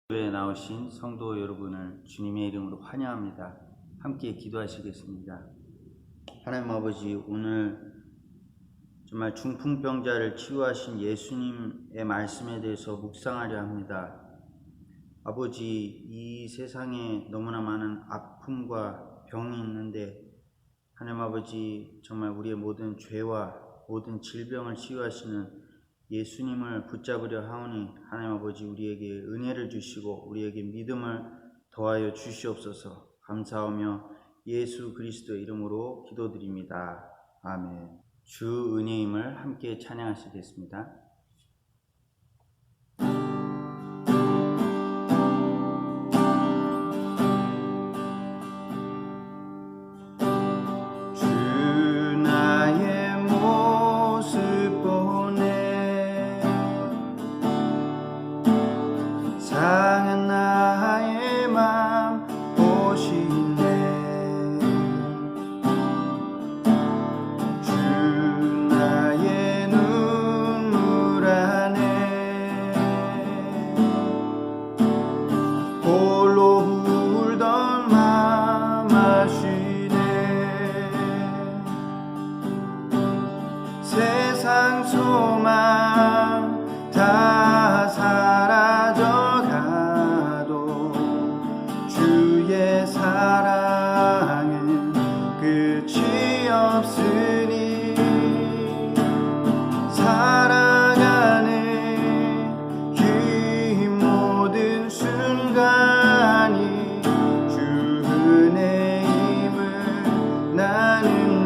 교회에 나오신 성도 여러분을 주님의 이름으로 환영합니다. 함께 기도하시겠습니다. 하나님 아버지, 오늘 정말 중풍병자를 치유하신 예수님의 말씀에 대해서 묵상하려 합니다. 아버지, 이 세상에 너무나 많은 아픔과 병이 있는데 하나님 아버지, 정말 우리의 모든 죄와 모든 질병을 치유하시는 예수님을 붙잡으려 하오니 하나님 아버지, 우리에게 은혜를 주시고 우리에게 믿음을 더하여 주시옵소서. 감사하며 예수 그리스도의 이름으로 기도드립니다. 아멘. 주 은혜임을 함께 찬양하시겠습니다. 세상 소망 다 사라져가도 주의 사랑은 끝이 없으니 살아가는 이 모든 순간이 주 은혜임을 나는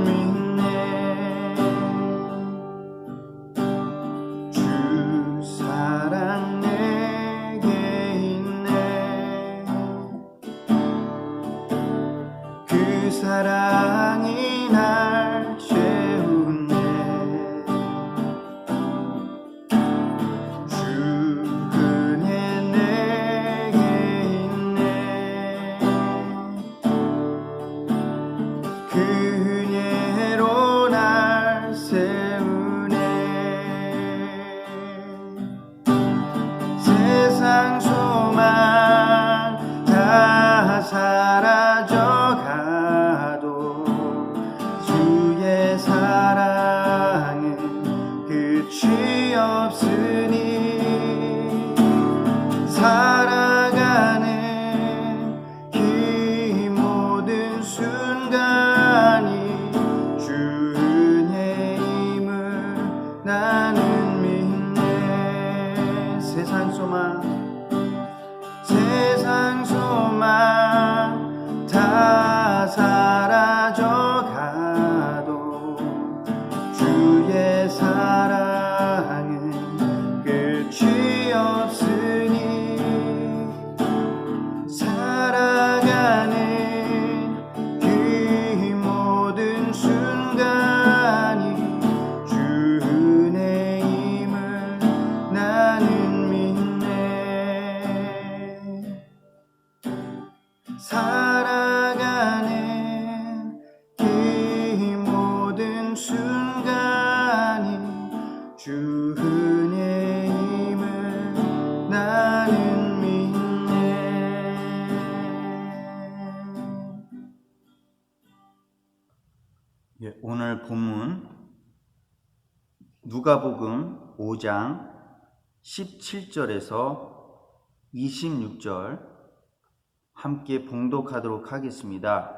사랑이 날 채우네. 주 은혜 내게 있네. 그 은혜로 날 세우네. 세상 소망 다 사라져가 사랑은 끝이 없으니 살아가는 이 모든 순간이 주 은혜임을 나는 믿네. 세상 소망 다 사라져가도 주의 사랑은 끝이 없으니 살아가는 이 모든 순간이 주 은혜임을 나는 믿네. 살아가는 이 모든 순간이 주 은혜임을 나는 믿네. 오늘 본문 누가복음 5장 17절에서 26절 함께 봉독하도록 하겠습니다.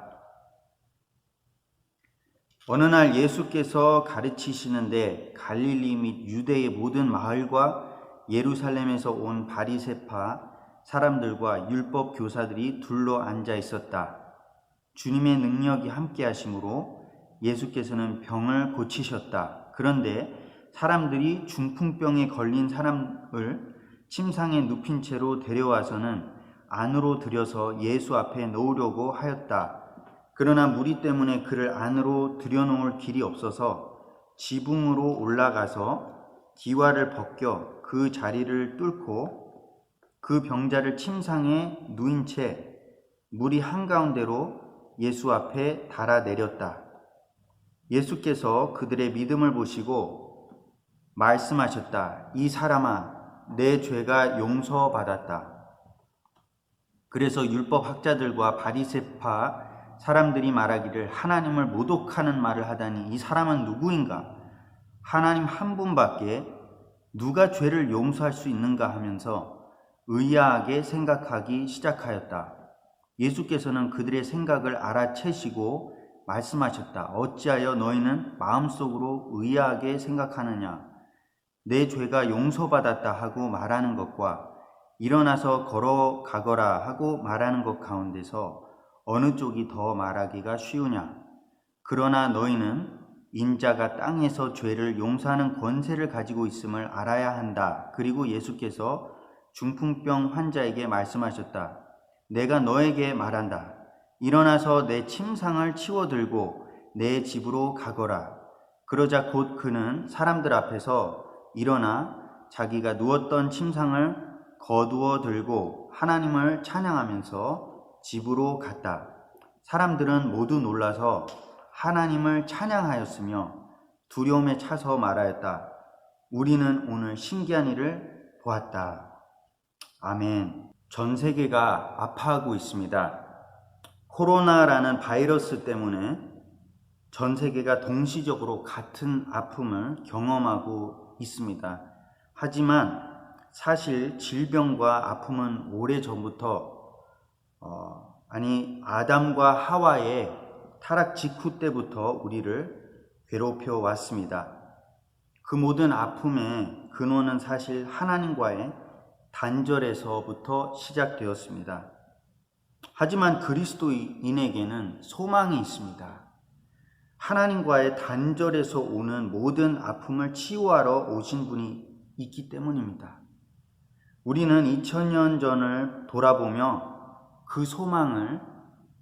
어느 날 예수께서 가르치시는데 갈릴리 및 유대의 모든 마을과 예루살렘에서 온 바리새파 사람들과 율법 교사들이 둘러 앉아 있었다. 주님의 능력이 함께 하심으로 예수께서는 병을 고치셨다. 그런데 사람들이 중풍병에 걸린 사람을 침상에 눕힌 채로 데려와서는 안으로 들여서 예수 앞에 놓으려고 하였다. 그러나 무리 때문에 그를 안으로 들여놓을 길이 없어서 지붕으로 올라가서 기와를 벗겨 그 자리를 뚫고 그 병자를 침상에 누인 채 무리 한가운데로 예수 앞에 달아내렸다. 예수께서 그들의 믿음을 보시고 말씀하셨다. 이 사람아, 내 죄가 용서받았다. 그래서 율법 학자들과 바리새파 사람들이 말하기를 하나님을 모독하는 말을 하다니 이 사람은 누구인가? 하나님 한 분밖에 누가 죄를 용서할 수 있는가 하면서 의아하게 생각하기 시작하였다. 예수께서는 그들의 생각을 알아채시고 말씀하셨다. 어찌하여 너희는 마음속으로 의아하게 생각하느냐? 내 죄가 용서받았다 하고 말하는 것과 일어나서 걸어가거라 하고 말하는 것 가운데서 어느 쪽이 더 말하기가 쉬우냐? 그러나 너희는 인자가 땅에서 죄를 용서하는 권세를 가지고 있음을 알아야 한다. 그리고 예수께서 중풍병 환자에게 말씀하셨다. 내가 너에게 말한다. 일어나서 내 침상을 치워들고 내 집으로 가거라. 그러자 곧 그는 사람들 앞에서 일어나 자기가 누웠던 침상을 거두어 들고 하나님을 찬양하면서 집으로 갔다. 사람들은 모두 놀라서 하나님을 찬양하였으며 두려움에 차서 말하였다. 우리는 오늘 신기한 일을 보았다. 아멘. 전 세계가 아파하고 있습니다. 코로나라는 바이러스 때문에 전 세계가 동시적으로 같은 아픔을 경험하고 있습니다. 하지만 사실 질병과 아픔은 오래전부터 아담과 하와의 타락 직후 때부터 우리를 괴롭혀 왔습니다. 그 모든 아픔의 근원은 사실 하나님과의 단절에서부터 시작되었습니다. 하지만 그리스도인에게는 소망이 있습니다. 하나님과의 단절에서 오는 모든 아픔을 치유하러 오신 분이 있기 때문입니다. 우리는 2000년 전을 돌아보며 그 소망을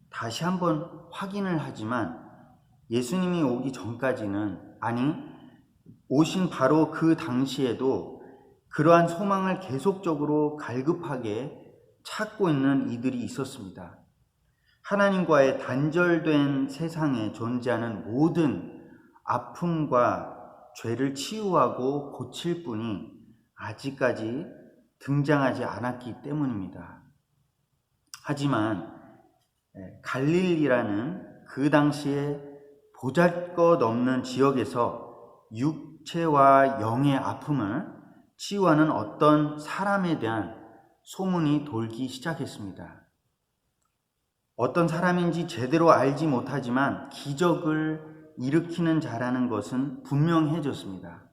다시 한번 확인을 하지만 예수님이 오기 전까지는, 오신 바로 그 당시에도 그러한 소망을 계속적으로 갈급하게 찾고 있는 이들이 있었습니다. 하나님과의 단절된 세상에 존재하는 모든 아픔과 죄를 치유하고 고칠 분이 아직까지 등장하지 않았기 때문입니다. 하지만 갈릴리라는 그 당시에 보잘것없는 지역에서 육체와 영의 아픔을 치유하는 어떤 사람에 대한 소문이 돌기 시작했습니다. 어떤 사람인지 제대로 알지 못하지만 기적을 일으키는 자라는 것은 분명해졌습니다.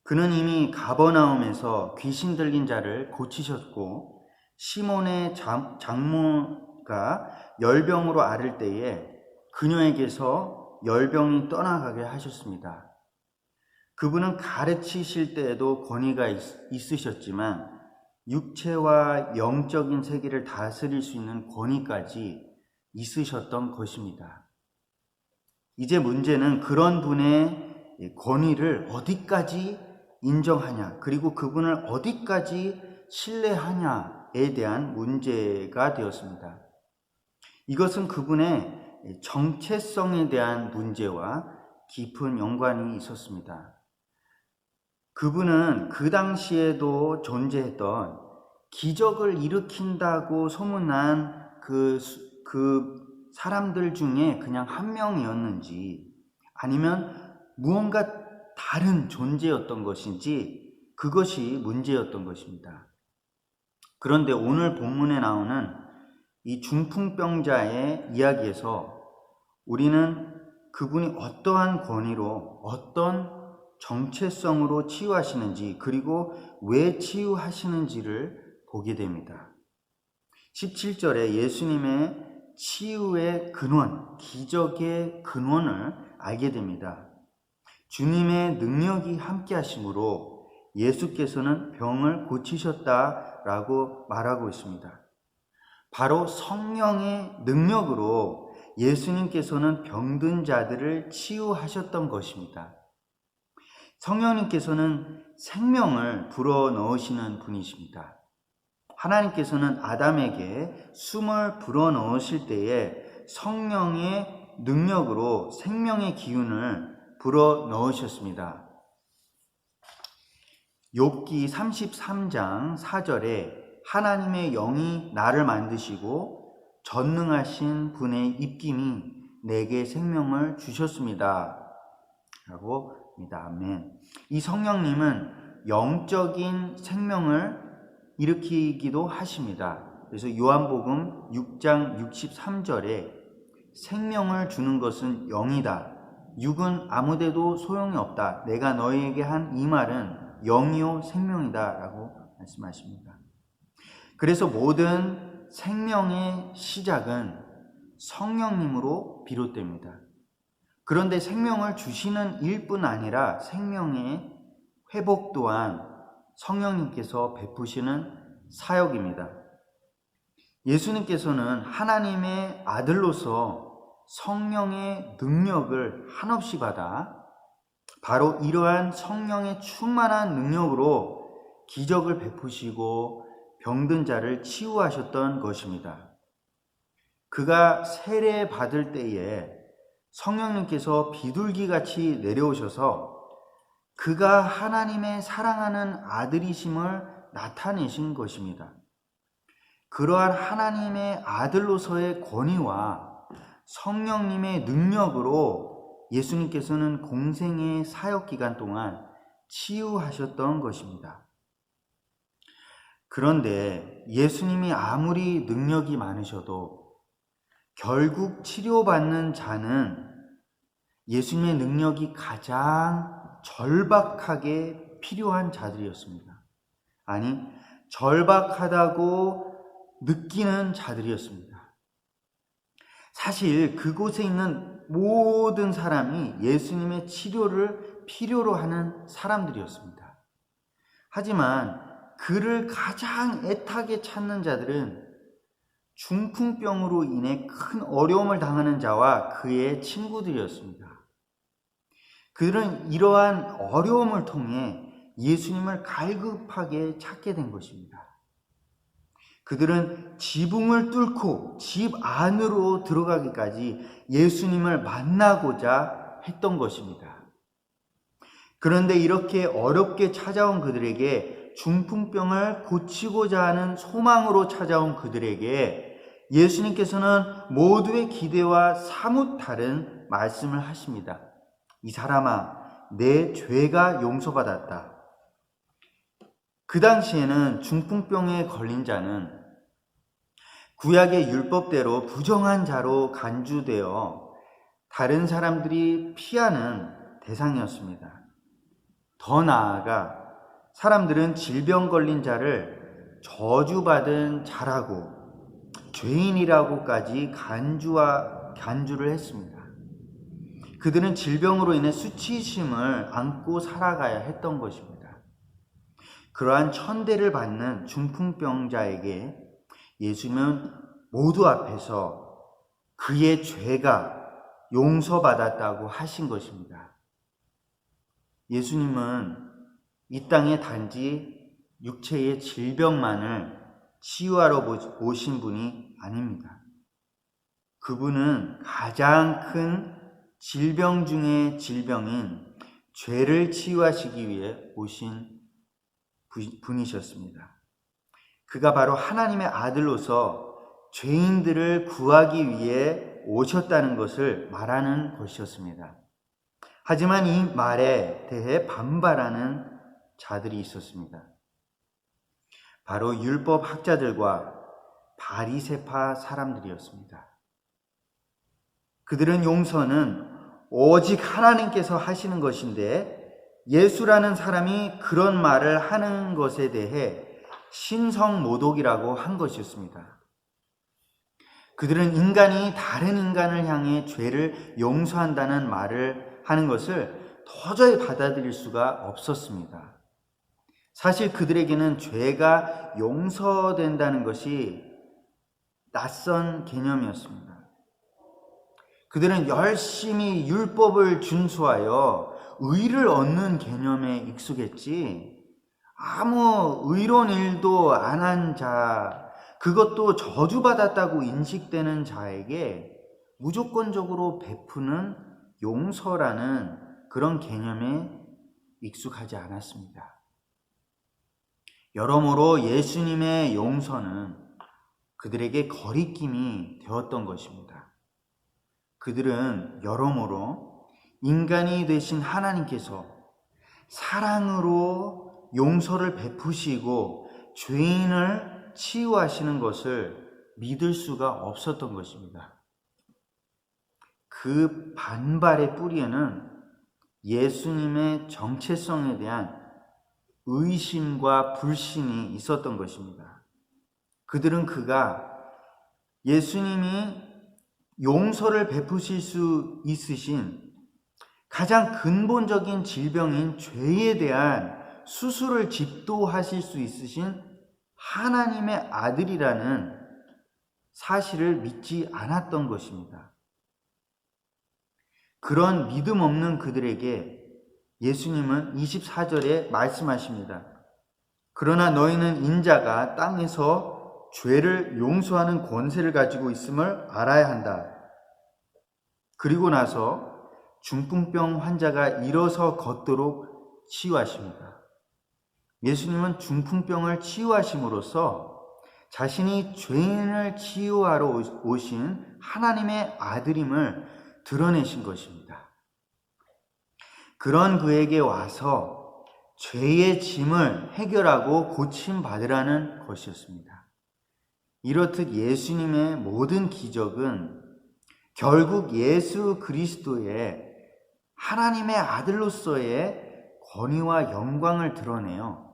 그는 이미 가버나움에서 귀신 들린 자를 고치셨고 시몬의 장모가 열병으로 앓을 때에 그녀에게서 열병이 떠나가게 하셨습니다. 그분은 가르치실 때에도 권위가 있으셨지만 육체와 영적인 세계를 다스릴 수 있는 권위까지 있으셨던 것입니다. 이제 문제는 그런 분의 권위를 어디까지 인정하냐, 그리고 그분을 어디까지 신뢰하냐에 대한 문제가 되었습니다. 이것은 그분의 정체성에 대한 문제와 깊은 연관이 있었습니다. 그분은 그 당시에도 존재했던 기적을 일으킨다고 소문난 그 사람들 중에 그냥 한 명이었는지, 아니면 무언가 다른 존재였던 것인지, 그것이 문제였던 것입니다. 그런데 오늘 본문에 나오는 이 중풍병자의 이야기에서 우리는 그분이 어떠한 권위로, 어떤 정체성으로 치유하시는지, 그리고 왜 치유하시는지를 보게 됩니다. 17절에 예수님의 치유의 근원, 기적의 근원을 알게 됩니다. 주님의 능력이 함께 하심으로 예수께서는 병을 고치셨다라고 말하고 있습니다. 바로 성령의 능력으로 예수님께서는 병든 자들을 치유하셨던 것입니다. 성령님께서는 생명을 불어넣으시는 분이십니다. 하나님께서는 아담에게 숨을 불어넣으실 때에 성령의 능력으로 생명의 기운을 불어넣으셨습니다. 욥기 33장 4절에 하나님의 영이 나를 만드시고 전능하신 분의 입김이 내게 생명을 주셨습니다. 라고 합니다. 아멘. 이 성령님은 영적인 생명을 일으키기도 하십니다. 그래서 요한복음 6장 63절에 생명을 주는 것은 영이다. 육은 아무데도 소용이 없다. 내가 너희에게 한 이 말은 영이요 생명이다. 라고 말씀하십니다. 그래서 모든 생명의 시작은 성령님으로 비롯됩니다. 그런데 생명을 주시는 일뿐 아니라 생명의 회복 또한 성령님께서 베푸시는 사역입니다. 예수님께서는 하나님의 아들로서 성령의 능력을 한없이 받아 바로 이러한 성령의 충만한 능력으로 기적을 베푸시고 병든 자를 치유하셨던 것입니다. 그가 세례 받을 때에 성령님께서 비둘기같이 내려오셔서 그가 하나님의 사랑하는 아들이심을 나타내신 것입니다. 그러한 하나님의 아들로서의 권위와 성령님의 능력으로 예수님께서는 공생의 사역 기간 동안 치유하셨던 것입니다. 그런데 예수님이 아무리 능력이 많으셔도 결국 치료받는 자는 예수님의 능력이 가장 절박하게 필요한 자들이었습니다. 아니, 절박하다고 느끼는 자들이었습니다. 사실 그곳에 있는 모든 사람이 예수님의 치료를 필요로 하는 사람들이었습니다. 하지만 그를 가장 애타게 찾는 자들은 중풍병으로 인해 큰 어려움을 당하는 자와 그의 친구들이었습니다. 그들은 이러한 어려움을 통해 예수님을 갈급하게 찾게 된 것입니다. 그들은 지붕을 뚫고 집 안으로 들어가기까지 예수님을 만나고자 했던 것입니다. 그런데 이렇게 어렵게 찾아온 그들에게 중풍병을 고치고자 하는 소망으로 찾아온 그들에게 예수님께서는 모두의 기대와 사뭇 다른 말씀을 하십니다. 이 사람아, 내 죄가 용서받았다. 그 당시에는 중풍병에 걸린 자는 구약의 율법대로 부정한 자로 간주되어 다른 사람들이 피하는 대상이었습니다. 더 나아가 사람들은 질병 걸린 자를 저주받은 자라고 죄인이라고까지 간주를 했습니다. 그들은 질병으로 인해 수치심을 안고 살아가야 했던 것입니다. 그러한 천대를 받는 중풍병자에게 예수님은 모두 앞에서 그의 죄가 용서받았다고 하신 것입니다. 예수님은 이 땅에 단지 육체의 질병만을 치유하러 오신 분이 아닙니다. 그분은 가장 큰 질병 중의 질병인 죄를 치유하시기 위해 오신 분이셨습니다. 그가 바로 하나님의 아들로서 죄인들을 구하기 위해 오셨다는 것을 말하는 것이었습니다. 하지만 이 말에 대해 반발하는 자들이 있었습니다. 바로 율법 학자들과 바리새파 사람들이었습니다. 그들은 용서는 오직 하나님께서 하시는 것인데 예수라는 사람이 그런 말을 하는 것에 대해 신성모독이라고 한 것이었습니다. 그들은 인간이 다른 인간을 향해 죄를 용서한다는 말을 하는 것을 도저히 받아들일 수가 없었습니다. 사실 그들에게는 죄가 용서된다는 것이 낯선 개념이었습니다. 그들은 열심히 율법을 준수하여 의를 얻는 개념에 익숙했지 아무 의로운 일도 안 한 자, 그것도 저주받았다고 인식되는 자에게 무조건적으로 베푸는 용서라는 그런 개념에 익숙하지 않았습니다. 여러모로 예수님의 용서는 그들에게 거리낌이 되었던 것입니다. 그들은 여러모로 인간이 되신 하나님께서 사랑으로 용서를 베푸시고 죄인을 치유하시는 것을 믿을 수가 없었던 것입니다. 그 반발의 뿌리에는 예수님의 정체성에 대한 의심과 불신이 있었던 것입니다. 그들은 그가 예수님이 용서를 베푸실 수 있으신 가장 근본적인 질병인 죄에 대한 수술을 집도하실 수 있으신 하나님의 아들이라는 사실을 믿지 않았던 것입니다. 그런 믿음 없는 그들에게 예수님은 24절에 말씀하십니다. 그러나 너희는 인자가 땅에서 죄를 용서하는 권세를 가지고 있음을 알아야 한다. 그리고 나서 중풍병 환자가 일어서 걷도록 치유하십니다. 예수님은 중풍병을 치유하심으로써 자신이 죄인을 치유하러 오신 하나님의 아들임을 드러내신 것입니다. 그런 그에게 와서 죄의 짐을 해결하고 고침받으라는 것이었습니다. 이렇듯 예수님의 모든 기적은 결국 예수 그리스도의 하나님의 아들로서의 권위와 영광을 드러내어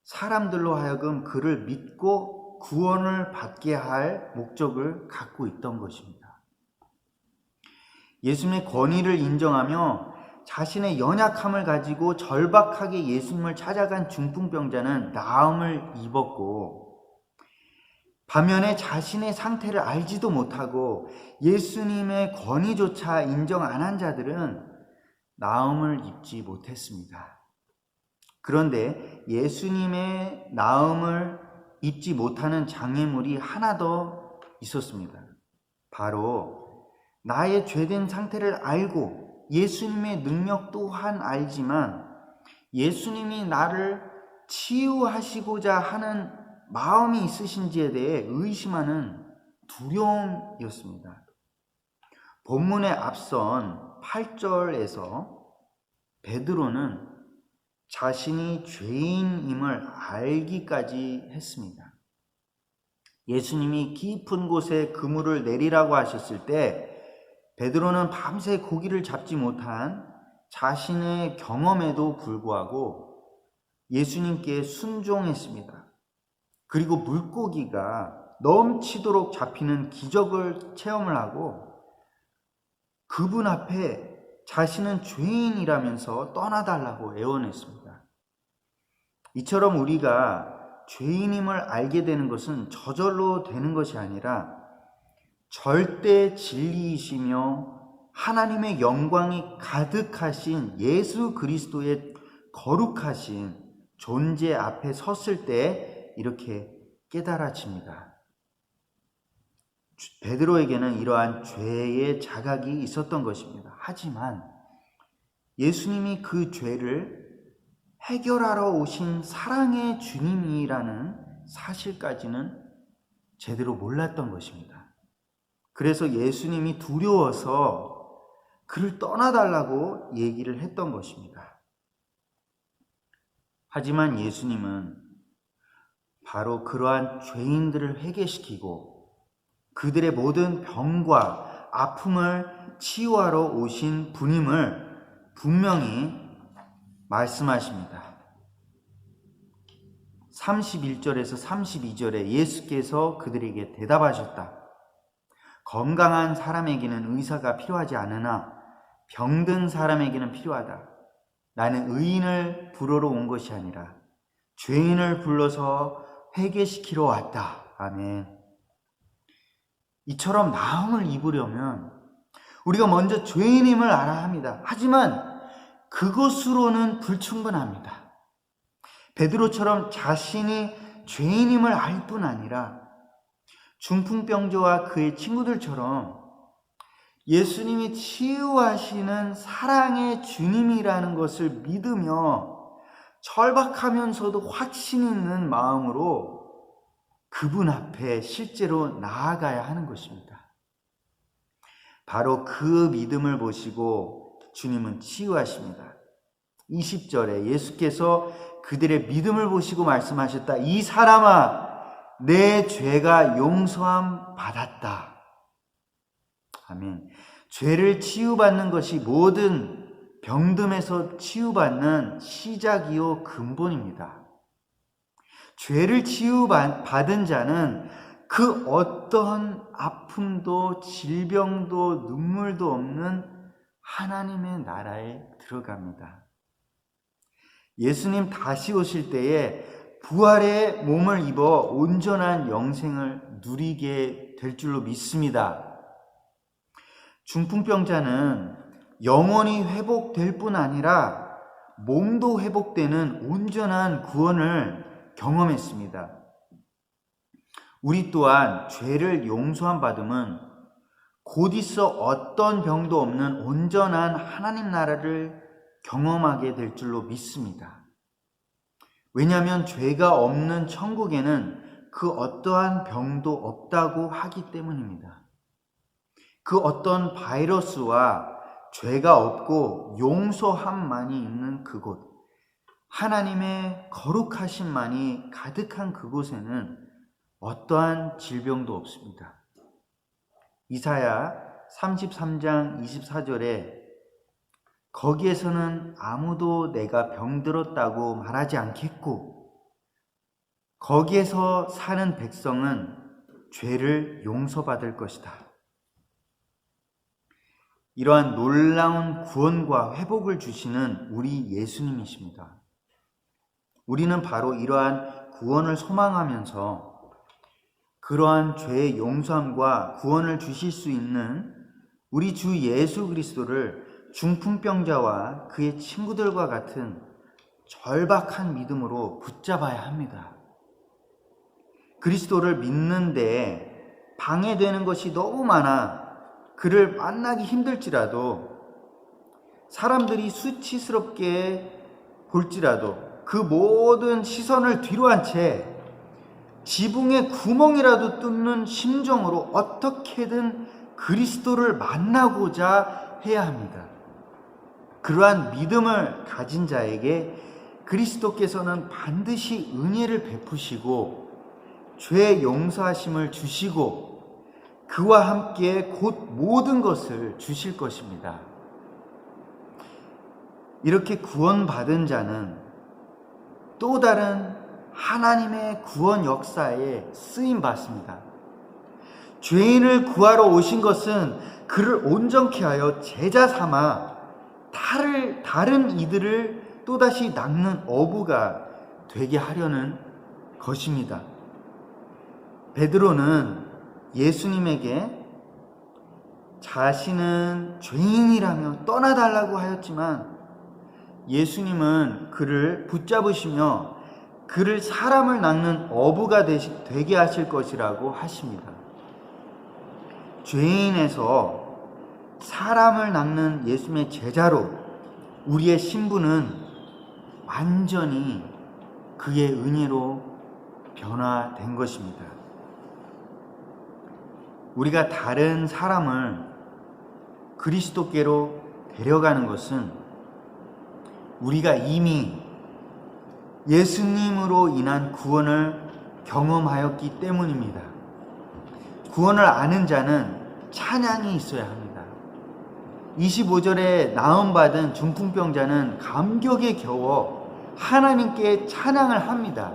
사람들로 하여금 그를 믿고 구원을 받게 할 목적을 갖고 있던 것입니다. 예수님의 권위를 인정하며 자신의 연약함을 가지고 절박하게 예수님을 찾아간 중풍병자는 나음을 입었고, 반면에 자신의 상태를 알지도 못하고 예수님의 권위조차 인정 안 한 자들은 나음을 입지 못했습니다. 그런데 예수님의 나음을 입지 못하는 장애물이 하나 더 있었습니다. 바로 나의 죄된 상태를 알고 예수님의 능력 또한 알지만 예수님이 나를 치유하시고자 하는 마음이 있으신지에 대해 의심하는 두려움이었습니다. 본문에 앞선 8절에서 베드로는 자신이 죄인임을 알기까지 했습니다. 예수님이 깊은 곳에 그물을 내리라고 하셨을 때 베드로는 밤새 고기를 잡지 못한 자신의 경험에도 불구하고 예수님께 순종했습니다. 그리고 물고기가 넘치도록 잡히는 기적을 체험을 하고 그분 앞에 자신은 죄인이라면서 떠나달라고 애원했습니다. 이처럼 우리가 죄인임을 알게 되는 것은 저절로 되는 것이 아니라 절대 진리이시며 하나님의 영광이 가득하신 예수 그리스도의 거룩하신 존재 앞에 섰을 때 이렇게 깨달아집니다. 베드로에게는 이러한 죄의 자각이 있었던 것입니다. 하지만 예수님이 그 죄를 해결하러 오신 사랑의 주님이라는 사실까지는 제대로 몰랐던 것입니다. 그래서 예수님이 두려워서 그를 떠나달라고 얘기를 했던 것입니다. 하지만 예수님은 바로 그러한 죄인들을 회개시키고 그들의 모든 병과 아픔을 치유하러 오신 분임을 분명히 말씀하십니다. 31절에서 32절에 예수께서 그들에게 대답하셨다. 건강한 사람에게는 의사가 필요하지 않으나 병든 사람에게는 필요하다. 나는 의인을 부르러 온 것이 아니라 죄인을 불러서 회개시키러 왔다. 아멘. 이처럼 나음을 입으려면 우리가 먼저 죄인임을 알아야 합니다. 하지만 그것으로는 불충분합니다. 베드로처럼 자신이 죄인임을 알 뿐 아니라 중풍병자와 그의 친구들처럼 예수님이 치유하시는 사랑의 주님이라는 것을 믿으며 절박하면서도 확신 있는 마음으로 그분 앞에 실제로 나아가야 하는 것입니다. 바로 그 믿음을 보시고 주님은 치유하십니다. 20절에 예수께서 그들의 믿음을 보시고 말씀하셨다. 이 사람아, 내 죄가 용서함 받았다. 아멘. 죄를 치유받는 것이 모든 병듦에서 치유받는 시작이요 근본입니다. 죄를 치유받은 자는 그 어떠한 아픔도 질병도 눈물도 없는 하나님의 나라에 들어갑니다. 예수님 다시 오실 때에 부활의 몸을 입어 온전한 영생을 누리게 될 줄로 믿습니다. 중풍병자는 영원히 회복될 뿐 아니라 몸도 회복되는 온전한 구원을 경험했습니다. 우리 또한 죄를 용서함 받음은 곧 있어 어떤 병도 없는 온전한 하나님 나라를 경험하게 될 줄로 믿습니다. 왜냐하면 죄가 없는 천국에는 그 어떠한 병도 없다고 하기 때문입니다. 그 어떤 바이러스와 죄가 없고 용서함만이 있는 그곳, 하나님의 거룩하심만이 가득한 그곳에는 어떠한 질병도 없습니다. 이사야 33장 24절에 거기에서는 아무도 내가 병들었다고 말하지 않겠고 거기에서 사는 백성은 죄를 용서받을 것이다. 이러한 놀라운 구원과 회복을 주시는 우리 예수님이십니다. 우리는 바로 이러한 구원을 소망하면서 그러한 죄의 용서함과 구원을 주실 수 있는 우리 주 예수 그리스도를 중풍병자와 그의 친구들과 같은 절박한 믿음으로 붙잡아야 합니다. 그리스도를 믿는데 방해되는 것이 너무 많아 그를 만나기 힘들지라도 사람들이 수치스럽게 볼지라도 그 모든 시선을 뒤로 한 채 지붕에 구멍이라도 뚫는 심정으로 어떻게든 그리스도를 만나고자 해야 합니다. 그러한 믿음을 가진 자에게 그리스도께서는 반드시 은혜를 베푸시고 죄 용서하심을 주시고 그와 함께 곧 모든 것을 주실 것입니다. 이렇게 구원받은 자는 또 다른 하나님의 구원 역사에 쓰임 받습니다. 죄인을 구하러 오신 것은 그를 온전케 하여 제자 삼아 다른 이들을 또다시 낚는 어부가 되게 하려는 것입니다. 베드로는 예수님에게 자신은 죄인이라며 떠나달라고 하였지만 예수님은 그를 붙잡으시며 그를 사람을 낚는 어부가 되게 하실 것이라고 하십니다. 죄인에서 사람을 낚는 예수님의 제자로 우리의 신분은 완전히 그의 은혜로 변화된 것입니다. 우리가 다른 사람을 그리스도께로 데려가는 것은 우리가 이미 예수님으로 인한 구원을 경험하였기 때문입니다. 구원을 아는 자는 찬양이 있어야 합니다. 25절에 나음받은 중풍병자는 감격에 겨워 하나님께 찬양을 합니다.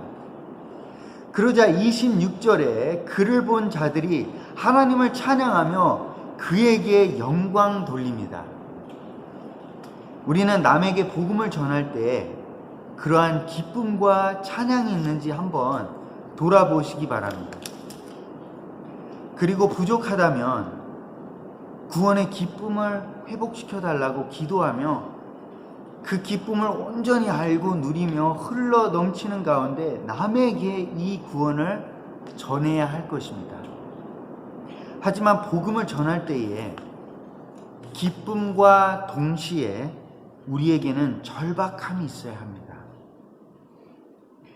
그러자 26절에 그를 본 자들이 하나님을 찬양하며 그에게 영광 돌립니다. 우리는 남에게 복음을 전할 때 그러한 기쁨과 찬양이 있는지 한번 돌아보시기 바랍니다. 그리고 부족하다면 구원의 기쁨을 회복시켜 달라고 기도하며 그 기쁨을 온전히 알고 누리며 흘러 넘치는 가운데 남에게 이 구원을 전해야 할 것입니다. 하지만 복음을 전할 때에 기쁨과 동시에 우리에게는 절박함이 있어야 합니다.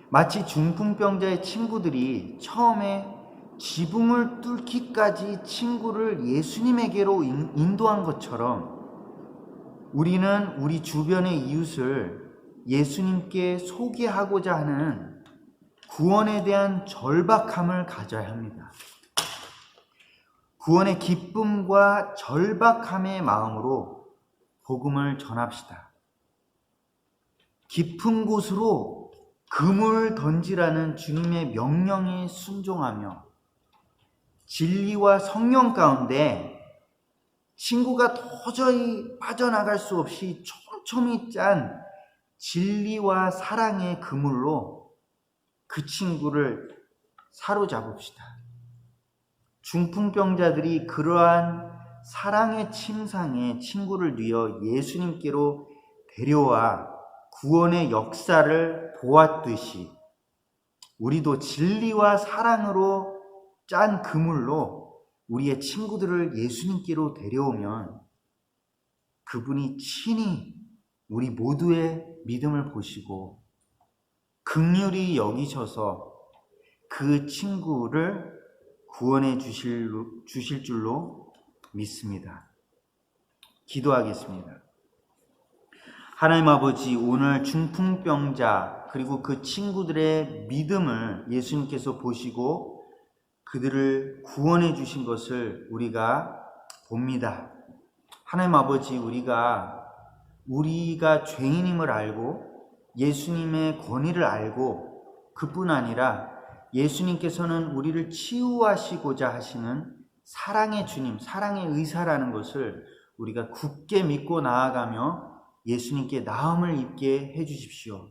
마치 중풍병자의 친구들이 처음에 지붕을 뚫기까지 친구를 예수님에게로 인도한 것처럼 우리는 우리 주변의 이웃을 예수님께 소개하고자 하는 구원에 대한 절박함을 가져야 합니다. 구원의 기쁨과 절박함의 마음으로 복음을 전합시다. 깊은 곳으로 금을 던지라는 주님의 명령에 순종하며 진리와 성령 가운데 친구가 도저히 빠져나갈 수 없이 촘촘히 짠 진리와 사랑의 그물로 그 친구를 사로잡읍시다. 중풍병자들이 그러한 사랑의 침상에 친구를 뉘어 예수님께로 데려와 구원의 역사를 보았듯이 우리도 진리와 사랑으로 짠 그물로 우리의 친구들을 예수님께로 데려오면 그분이 친히 우리 모두의 믿음을 보시고 긍휼히 여기셔서 그 친구를 구원해 주실 줄로 믿습니다. 기도하겠습니다. 하나님 아버지, 오늘 중풍병자 그리고 그 친구들의 믿음을 예수님께서 보시고 그들을 구원해 주신 것을 우리가 봅니다. 하나님 아버지, 우리가 죄인임을 알고 예수님의 권위를 알고 그뿐 아니라 예수님께서는 우리를 치유하시고자 하시는 사랑의 주님, 사랑의 의사라는 것을 우리가 굳게 믿고 나아가며 예수님께 나음을 입게 해주십시오.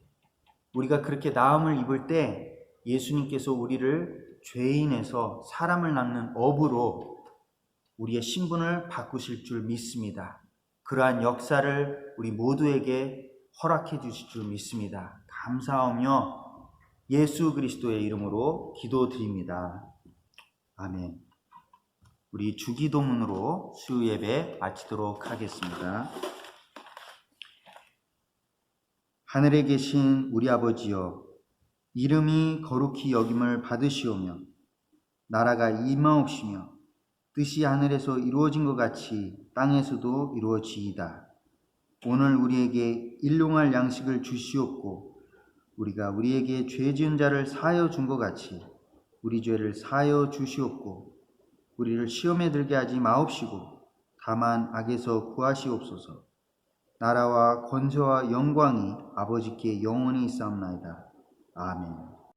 우리가 그렇게 나음을 입을 때 예수님께서 우리를 죄인에서 사람을 낳는 업으로 우리의 신분을 바꾸실 줄 믿습니다. 그러한 역사를 우리 모두에게 허락해 주실 줄 믿습니다. 감사하며 예수 그리스도의 이름으로 기도드립니다. 아멘. 우리 주기도문으로 수요 예배 마치도록 하겠습니다. 하늘에 계신 우리 아버지여, 이름이 거룩히 여김을 받으시오며 나라가 임하옵시며 뜻이 하늘에서 이루어진 것 같이 땅에서도 이루어지이다. 오늘 우리에게 일용할 양식을 주시옵고 우리가 우리에게 죄 지은 자를 사하여 준 것 같이 우리 죄를 사하여 주시옵고 우리를 시험에 들게 하지 마옵시고 다만 악에서 구하시옵소서. 나라와 권세와 영광이 아버지께 영원히 있사옵나이다. 아멘.